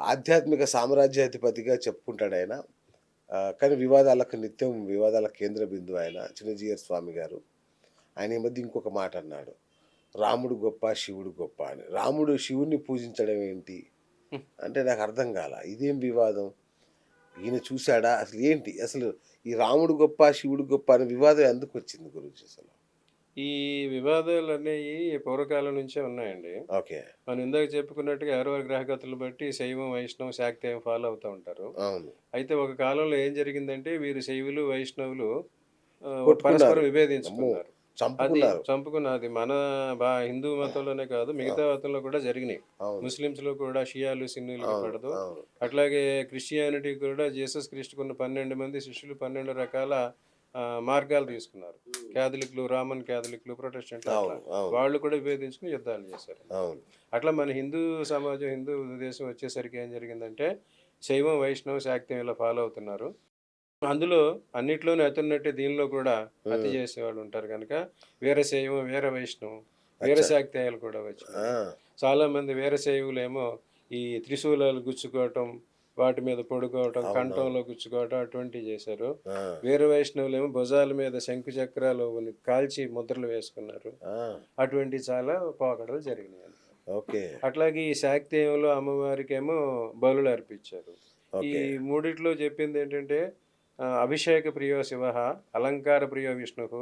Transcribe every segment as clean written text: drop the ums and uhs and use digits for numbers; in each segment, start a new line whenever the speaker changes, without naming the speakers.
ఆధ్యాత్మిక సామ్రాజ్యాధిపతిగా చెప్పుకుంటాడాయన. కానీ వివాదాలకు నిత్యం వివాదాల కేంద్ర బిందువు ఆయన చిన్నజీయర్ స్వామి గారు. ఆయన ఈ మధ్య ఇంకొక మాట అన్నాడు. రాముడు గొప్ప, శివుడు గొప్ప అని. రాముడు శివుడిని పూజించడం ఏంటి?
హ్మ్.
అంటే నాకు అర్థం కాల. ఇదేం వివాదం? ఈయన చూసాడా? అసలు ఏంటి? అసలు ఈ రాముడు గొప్ప, శివుడు గొప్ప అనే వివాదం ఎందుకొచ్చింది గురూజీ అసలు?
ఈ వివాదాలనేయి పూర్వకాలం నుంచే ఉన్నాయండి.
ఓకే.
మనం ఇందాక చెప్పుకున్నట్టుగా ఎవరెవరి గ్రహగతులు బట్టి శైవం, వైష్ణవం, శాక్తేయం ఫాలో అవుతా ఉంటారు.
అవును.
అయితే ఒక కాలంలో ఏం జరిగిందంటే వీరు శైవులు, వైష్ణవులు
కొట్టుకున్నారు.
పరస్పరం
అమ్మో!
విభేదించుకున్నారు. అది
చంపుకున్నారు.
చంపుకున్నది మన హిందూ మతంలోనే కాదు మిగతా మతంలో కూడా జరిగినాయి.
అవును.
ముస్లిమ్స్‌లో కూడా షియాలు, సున్నీలకి
అవును.
పడదు.
అవును.
అట్లాగే క్రిస్టియానిటీ కూడా జీసస్ క్రీస్తుకున్న 12 మంది శిష్యులు 12 రకాల మార్గాలు తీసుకున్నారు.
హ్మ్.
క్యాథలిక్‌లు, రామన్ క్యాథలిక్‌లు, ప్రొటెస్టెంట్లు అట్లా.
అవును. అవును.
వాళ్ళు కూడా విభేదించుకొని యుద్ధాలు చేశారు.
అవును.
అట్లా మన హిందూ సమాజం, హిందూ దేశం వచ్చేసరికి ఏం జరిగిందంటే శైవం, వైష్ణవం, శాక్తేయం ఇలా ఫాలో అవుతున్నారు. అందులో అన్నిట్లోనే అతున్నట్టే దీనిలో కూడా అతి
హ్మ్.
చేసేవాళ్ళు ఉంటారు గనక వీరశైవం, వీర వైష్ణవం, వీర
అచ్చా!
శాక్తేయాలు కూడా వచ్చినాయి.
ఆ!
చాలామంది వీరశైవులేమో ఈ త్రిశూలాలు గుచ్చుకోవటం, వాటి మీద పడుకోవటం,
అవునవును.
కంఠంలో గుచ్చుకోవటం అటువంటివి చేశారు.
ఆ!
వీర వైష్ణవులేమో భుజాల మీద శంకు చక్రాలు కాల్చి ముద్రలు వేసుకున్నారు.
ఆ!
అటువంటి చాలా పోకడలు జరిగినాయి.
ఓకే.
అట్లాగే ఈ శాక్తేయంలో అమ్మవారికేమో బలులు అర్పించారు. ఈ
ఓకే.
మూడిట్లో చెప్పిందేంటంటే అభిషేక ప్రియో శివః, అలంకార ప్రియో విష్ణుః,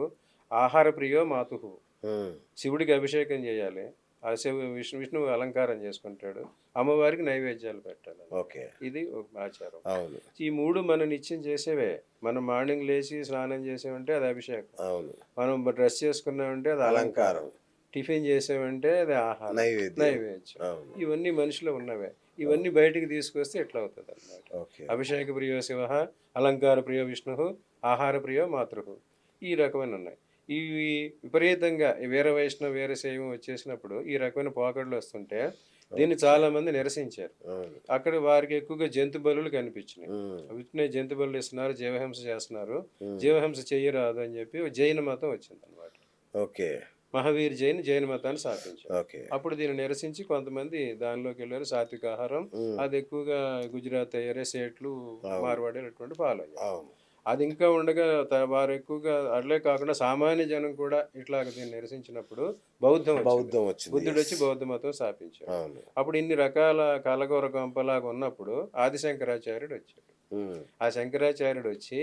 ఆహార ప్రియో మాతుః.
హ్మ్.
శివుడికి అభిషేకం చేయాలి. ఆ విష్ణువు అలంకారం చేసుకుంటాడు. అమ్మవారికి నైవేద్యాలు పెట్టాలి.
ఓకే.
ఇది ఒక ఆచారం.
అవును.
ఈ 3 మనం నిత్యం చేసేవే. మనం మార్నింగ్ లేచి స్నానం చేసామంటే అది అభిషేకం.
అవును.
మనం డ్రెస్ చేసుకున్నామంటే అది అలంకారం.
అలంకారం.
టిఫిన్ చేసామంటే అది ఆహారం.
నైవేద్యం.
నైవేద్యం.
అవును.
ఇవన్నీ మనిషిలో ఉన్నవే.
అవును.
ఇవన్నీ బయటికి తీసుకొస్తే ఎట్లా అవుతదనమాట.
ఓకే.
అభిషేక ప్రియో శివః, అలంకార ప్రియో విష్ణుః, ఆహార ప్రియో మాతృః. ఈ రకమైనవున్నాయి. ఇవి విపరీతంగా ఈ వీర వైష్ణవ, వీరశైవం వచ్చేసినప్పుడు ఈ రకమైన పోకడలొస్తుంటే దీన్ని
ఓకే.
చాలామంది నిరసించారు.
అవును.
అక్కడ వారికి ఎక్కువగా జంతు బలులు కనిపించినాయి.
హ్మ్.
వీటినే జంతు బలులు ఇస్తున్నారు, జీవహింస చేస్తున్నారు.
హ్మ్.
జీవహింస చెయ్యరాదు అని చెప్పి జైన మతం వచ్చిందనమాట.
ఓకే.
మహావీర్ జైన్ జైన మతాన్ని స్థాపించారు.
ఓకే.
అప్పుడు దీన్ని నిరసించి కొంతమంది దానిలోకెళ్లారు. సాత్విక ఆహారం
హ్మ్.
అది ఎక్కువగా గుజరాత్ అయ్యారే సేట్లు,
అవును.
మార్వాడీలు అటువంటి ఫాలో అయ్యారు.
అవును.
అది ఇంకా ఉండగా వారు ఎక్కువగా అట్లే కాకుండా సామాన్య జనం కూడా ఇట్లాగ దీన్ని నిరసించినప్పుడు బౌద్ధం వచ్చింది.
బౌద్ధం వచ్చింది. యెస్.
బుద్ధుడొచ్చి బౌద్ధ మతం స్థాపించాడు.
అవును.
అప్పుడు ఇన్ని రకాల కలగూర గంపలాగా ఉన్నప్పుడు ఆది శంకరాచార్యుడు వచ్చాడు.
హ్మ్.
ఆ శంకరాచార్యుడు వచ్చి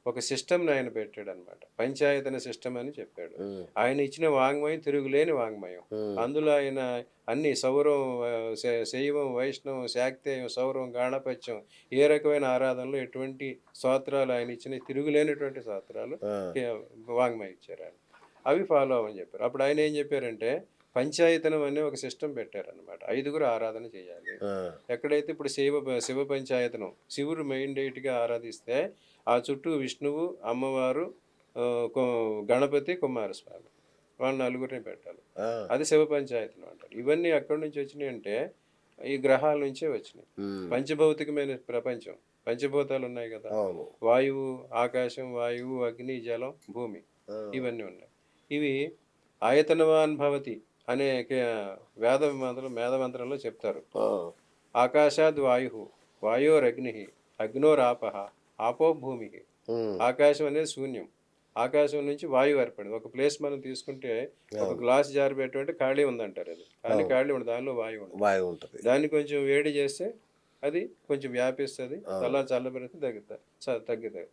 ఒక సిస్టమ్‌ని ఆయన పెట్టాడనమాట. పంచాయతన సిస్టమ్ అని చెప్పాడు.
హ్మ్.
ఆయన ఇచ్చిన వాంగ్మయం తిరుగులేని వాంగ్మయం.
హ్మ్.
అందులో ఆయన అన్ని సౌరం, శైవం, వైష్ణవం, శాక్తేయం, సౌరం, గాణపత్యం ఏ రకమైన ఆరాధనలు ఎటువంటి స్తోత్రాలు ఆయన ఇచ్చిన తిరుగులేనటువంటి స్తోత్రాలు
ఆ!
కే వాంగ్మయం ఇచ్చారు ఆయన. అవి ఫాలో అవ్వమని చెప్పారు. అప్పుడు ఆయన ఏం చెప్పారంటే పంచాయతనం అనే ఒక సిస్టమ్ పెట్టారనమాట. 5గురు ఆరాధన చేయాలి.
ఆ!
ఎక్కడైతే ఇప్పుడు శివ పంచాయతనం శివుడు మెయిన్ డైట్‌గా ఆరాధిస్తే ఆ చుట్టూ విష్ణువు, అమ్మవారు, గణపతి, కుమారస్వామి వాళ్ళ నలుగురిని పెట్టాలి.
ఆ!
అది శివ పంచాయతనం అంటారు. ఇవన్నీ ఎక్కడి నుంచి వచ్చినాయంటే ఈ గ్రహాల నుంచే వచ్చినాయి.
హ్మ్.
పంచభౌతికమైన ప్రపంచం. పంచభూతాలు ఉన్నాయి కదా!
అవును.
వాయువు, ఆకాశం, వాయువు, అగ్ని, జలం, భూమి
ఆ!
ఇవన్నీ ఉన్నాయి. ఇవి ఆయతనవాన్ భవతి అనే వేద మంత్రంలో చెప్తారు.
ఆ!
ఆకాశాద్ వాయుః, వాయోరగ్నిః, అగ్నోరాపః, ఆపో భూమిః.
హ్మ్.
ఆకాశం అనేది శూన్యం. ఆకాశం నుంచి వాయువు ఏర్పడింది. ఒక ప్లేస్ మనం తీసుకుంటే ఒక
అవును.
గ్లాస్ జార్ పెట్టమంటే ఖాళీ ఉందంటారు అది. కానీ
అవును.
ఖాళీ ఉండదు. దానిలో వాయువు ఉంటుంది.
వాయువు ఉంటది.
దాన్ని కొంచెం వేడి చేస్తే అది కొంచెం వ్యాపిస్తది.
అవును.
చల్లబడితే తగ్గుతది.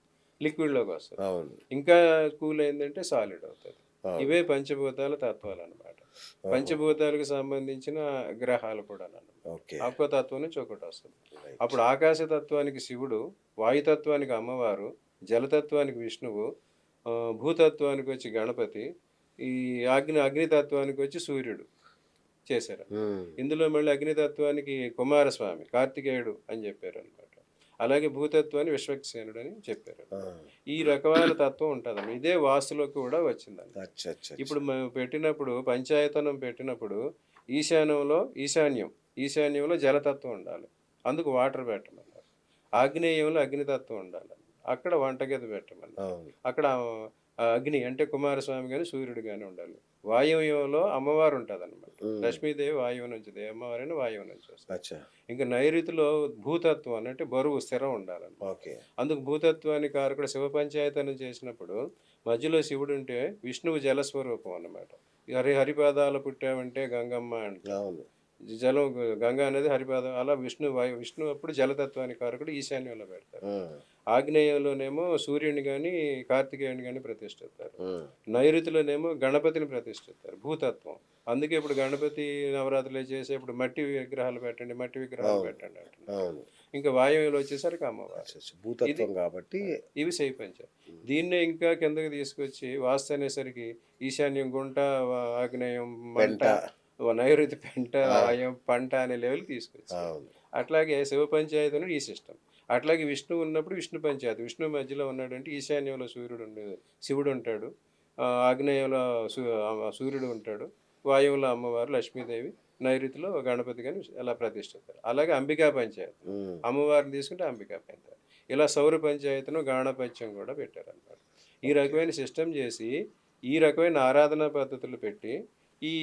లిక్విడ్‌లోకి వస్తది.
అవును.
ఇంకా కూల్ అయిందంటే సాలిడ్ అవుతది.
అవును.
ఇవే పంచభూతాల తత్వాలన్నమాట.
ఓహో!
పంచభూతాలకు సంబంధించిన గ్రహాలు కూడానన్నమాట.
ఓకే.
ఆక్వతత్వం నుంచి ఒకటొస్తది.
రైట్.
అప్పుడు ఆకాశతత్వానికి శివుడు, వాయుతత్వానికి అమ్మవారు, జలతత్వానికి విష్ణువు, భూతత్వానికొచ్చి గణపతి, ఈ అగ్నితత్వానికొచ్చి సూర్యుడు చేశారు.
హ్మ్.
ఇందులో మళ్ళీ అగ్నితత్వానికి కుమారస్వామి, కార్తికేయుడు అని చెప్పారనమాట. అలాగే భూతత్వాన్ని విశ్వక్సేనుడు అని చెప్పారు.
ఆ!
ఈ రకమైన తత్వం ఉంటదండి. ఇదే వాస్తులోకి కూడా వచ్చిందండి.
అచ్చచ్చచ్చ!
ఇప్పుడు మేము పెట్టినప్పుడు పంచాయతనం పెట్టినప్పుడు ఈశాన్యంలో జలతత్వం ఉండాలి. అందుకు వాటర్ పెట్టమన్నారు. ఆగ్నేయంలో అగ్నితత్వం ఉండాలి. అక్కడ వంటగది పెట్టమన్నారు.
అవును.
అక్కడ అగ్ని అంటే కుమారస్వామి గాని, సూర్యుడు గాని ఉండాలి. వాయువ్యంలో అమ్మవారు ఉంటుందన్నమాట.
ఉమ్,
లక్ష్మీదేవి వాయువు నుంచి, అమ్మవారిని వాయువు నుంచి వస్తుంది.
అచ్చా.
ఇంకా నైరుతిలో భూతత్వం అంటే బరువు స్థిరం ఉండాలన్నమాట.
ఓకే.
అందుకు భూతత్వానికి కారకుడు శివ పంచాయతనం చేసినప్పుడు మధ్యలో శివుడు ఉంటే విష్ణువు జలస్వరూపం అన్నమాట. హరిపాదాలు పుట్టావంటే గంగమ్మ అంటే
అవును.
జలం, గంగ అనేది హరిపాదం. అలా విష్ణు అప్పుడు జలతత్వానికి కారకుడు ఈశాన్యంలో పెడతారు.
ఉమ్,
ఆగ్నేయంలోనేమో సూర్యుని కానీ కార్తికేయుని కానీ ప్రతిష్ఠిస్తారు.
ఉమ్,
నైరుతిలోనేమో గణపతిని ప్రతిష్ఠిస్తారు, భూతత్వం. అందుకే ఇప్పుడు గణపతి నవరాత్రులు చేసేప్పుడు మట్టి విగ్రహాలు పెట్టండి, మట్టి విగ్రహాలు
అవును.
పెట్టండి అంటున్నారు.
అవును.
ఇంకా వాయువులు వచ్చేసరికి అమ్మవారు.
అచ్చా, అచ్చా. భూతత్వం కాబట్టి
ఇవి శైపంచం. దీన్నే ఇంకా కిందకి తీసుకొచ్చి వాస్తు అనేసరికి ఈశాన్యం గుంట, ఆగ్నేయం మంట,
పెంట.
నైరుతి పెంట, వాయం పంట అనే లెవెల్కి తీసుకొచ్చి.
అవును.
అట్లాగే శివ పంచాయతీ అనేది ఈ సిస్టమ్. అట్లాగే విష్ణువు ఉన్నప్పుడు విష్ణు పంచాయతీ. విష్ణు మధ్యలో ఉన్నాడంటే ఈశాన్యంలో సూర్యుడు ఉండేది, శివుడు ఉంటాడు. ఆగ్నేయంలో సూర్యుడు ఉంటాడు. వాయువులో అమ్మవారు లక్ష్మీదేవి, నైరుతిలో గణపతి కానీ అలా ప్రతిష్ఠిస్తారు. అలాగే అంబికా పంచాయతీ,
ఉమ్,
అమ్మవారిని తీసుకుంటే అంబికా పంచాయతీ. ఇలా సౌర పంచాయతీను గాణపత్యం కూడా పెట్టారన్నమాట. ఈ రకమైన సిస్టమ్ చేసి ఈ రకమైన ఆరాధనా పద్ధతులు పెట్టి ఈ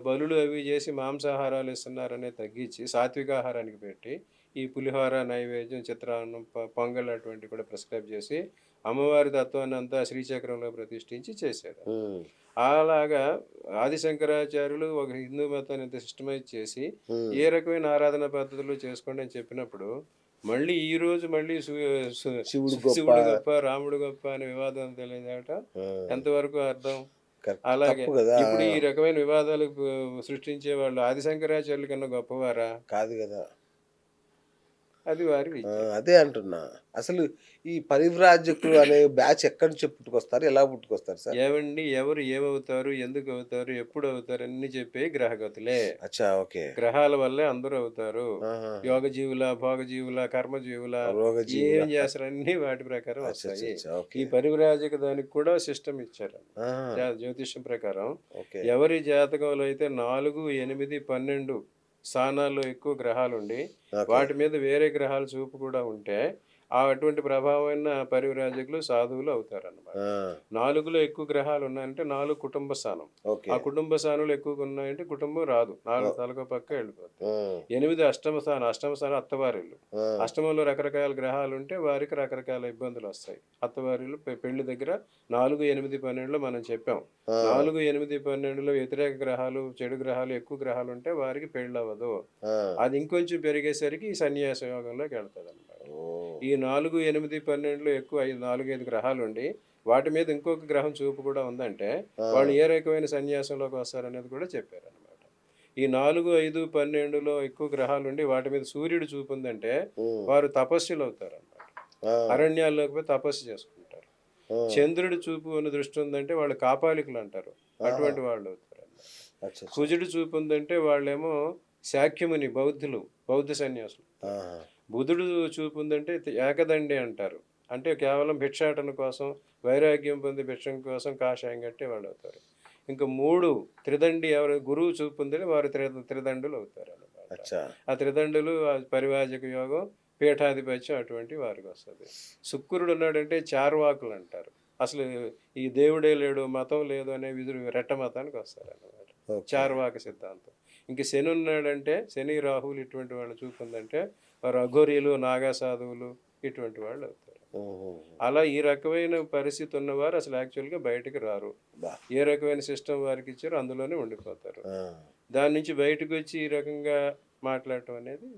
బలులు అవి చేసి మాంసాహారాలు ఇస్తున్నారనే తగ్గించి సాత్వికాహారానికి పెట్టి ఈ పులిహోర నైవేద్యం, చిత్రాన్నం, పొంగల్ అటువంటి కూడా ప్రిస్క్రైబ్ చేసి అమ్మవారి తత్వాన్ని అంతా శ్రీచక్రంలో ప్రతిష్ఠించి చేశారు.
ఉమ్,
అలాగా ఆదిశంకరాచార్యులు ఒక హిందూ మతాన్ని ఇంత సిస్టమైజ్ చేసి
ఉమ్,
ఏ రకమైన ఆరాధన పద్ధతులు చేసుకోండి అని చెప్పినప్పుడు మళ్ళీ ఈ రోజు మళ్ళీ
శివుడు గొప్ప.
శివుడు గొప్ప, రాముడు గొప్ప అనే వివాదం తెలియదాట
ఉమ్,
ఎంతవరకు అర్థం?
కరెక్ట్.
అలాగే
తప్పు కదా.
ఇప్పుడు ఈ రకమైన వివాదాలు సృష్టించే వాళ్ళు ఆదిశంకరాచార్యుల కన్నా గొప్పవారా?
కాదు కదా.
అది వారి
ఆ,
విద్య.
అదే అంటున్నా. అసలు ఈ పరివ్రాజకులు అనే బ్యాచ్ ఎక్కడి నుంచి పుట్టుకొస్తారు, ఎలా పుట్టుకొస్తారు సార్?
ఏమండి, ఎవరు ఏమవుతారు, ఎందుకు అవుతారు, ఎప్పుడు అవుతారు అన్ని చెప్పే గ్రహగతులే.
అచ్చా. ఓకే.
గ్రహాల వల్లే అందరూ అవుతారు.
ఆహా.
యోగ జీవుల, భోగ జీవుల, కర్మ జీవుల,
రోగజీవుల.
ఏం చేస్తారు అన్ని వాటి ప్రకారం
అచ్చా, అచ్చా,
వస్తాయి.
అచ్చా.
ఈ
ఓకే.
పరివ్రాజక దానికి కూడా సిస్టమ్ ఇచ్చారు.
ఆహా.
జ్యోతిష్యం ప్రకారం
ఓకే.
ఎవరి జాతకంలో అయితే 4, 8, 12 స్థానాల్లో ఎక్కువ గ్రహాలుండి
ఓకే.
వాటి మీద వేరే గ్రహాల చూపు కూడా ఉంటే అటువంటి ప్రభావమైన పరివ్రాజకులు సాధువులు అవుతారన్నమాట.
ఆ,
4లో ఎక్కువ గ్రహాలు ఉన్నాయంటే 4 కుటుంబ స్థానం.
ఓకే.
ఆ కుటుంబ స్థానాలు ఎక్కువగా ఉన్నాయంటే కుటుంబం రాదు, 4 తలకో పక్క వెళ్ళిపోతుంది.
ఉమ్,
8 అష్టమ స్థానం, అష్టమ స్థానం అత్తవారిల్లు.
ఆ,
అష్టమంలో రకరకాల గ్రహాలు ఉంటే వారికి రకరకాల ఇబ్బందులు వస్తాయి. అత్తవారిల్లు పెళ్లి దగ్గర 4, 8, 12లో మనం చెప్పాం.
ఆ,
4, 8, 12లో వ్యతిరేక గ్రహాలు, చెడు గ్రహాలు, ఎక్కువ గ్రహాలు ఉంటే వారికి పెళ్ళి అవ్వదు.
ఆ.
అది ఇంకొంచెం పెరిగేసరికి ఈ సన్యాస యోగంలోకి వెళ్తుంది అనమాట.
ఓ,
ఈ 4, 8, 12లో ఎక్కువ 4, 5 గ్రహాలు ఉండి వాటి మీద ఇంకొక గ్రహం చూపు కూడా ఉందంటే
ఆ,
వాళ్ళు ఏ రకమైన సన్యాసంలోకి వస్తారనేది కూడా చెప్పారనమాట. ఈ 4, 5, 12లో ఎక్కువ గ్రహాలు ఉండి వాటి మీద సూర్యుడు చూపు ఉందంటే
ఉమ్,
వారు తపస్సులు అవుతారన్నమాట.
ఆ,
అరణ్యాల్లోకి పోయి తపస్సు చేసుకుంటారు.
ఆ.
చంద్రుడి చూపు ఉన్న దృష్టి ఉందంటే వాళ్ళు కాపాలికులు అంటారు, అటువంటి వాళ్ళు అవుతారు.
అచ్చా, అచ్చా.
కుజుడు చూపు ఉందంటే వాళ్ళేమో శాక్యముని, బౌద్ధ సన్యాసులు.
ఆహా.
బుధుడు చూపు ఉందంటే ఏకదండి అంటారు, అంటే కేవలం భిక్షాటన కోసం, వైరాగ్యం పొంది భిక్షం కోసం కాషాయం కట్టే వాళ్ళు అవుతారు. ఇంకా 3 త్రిదండి, ఎవరు గురువు చూపు ఉందని వారు త్రిదండులు అవుతారు అన్నమాట.
అచ్చా.
ఆ త్రిదండులు, ఆ పరివాజక యోగం, పీఠాధిపత్యం అటువంటి వారికి వస్తుంది. శుక్రుడు ఉన్నాడంటే చార్వాకులు అంటారు. అసలు ఈ దేవుడే లేడు, మతం లేదు అనే విధులు రెట్ట మతానికి వస్తారు అన్నమాట,
ఓకే.
చార్వాక సిద్ధాంతం. ఇంక శని ఉన్నాడంటే, శని రాహువులు ఇటువంటి వాళ్ళు చూపుందంటే వారు అఘోరీలు, నాగా సాధువులు ఇటువంటి వాళ్ళు అవుతారు.
ఉహు.
అలా ఈ రకమైన పరిస్థితి ఉన్నవారు అసలు యాక్చువల్గా బయటకు రారు.
బా.
ఏ రకమైన సిస్టమ్ వారికి ఇచ్చారో అందులోనే ఉండిపోతారు.
ఆ.
దాని నుంచి బయటకు వచ్చి ఈ రకంగా మాట్లాడటం అనేది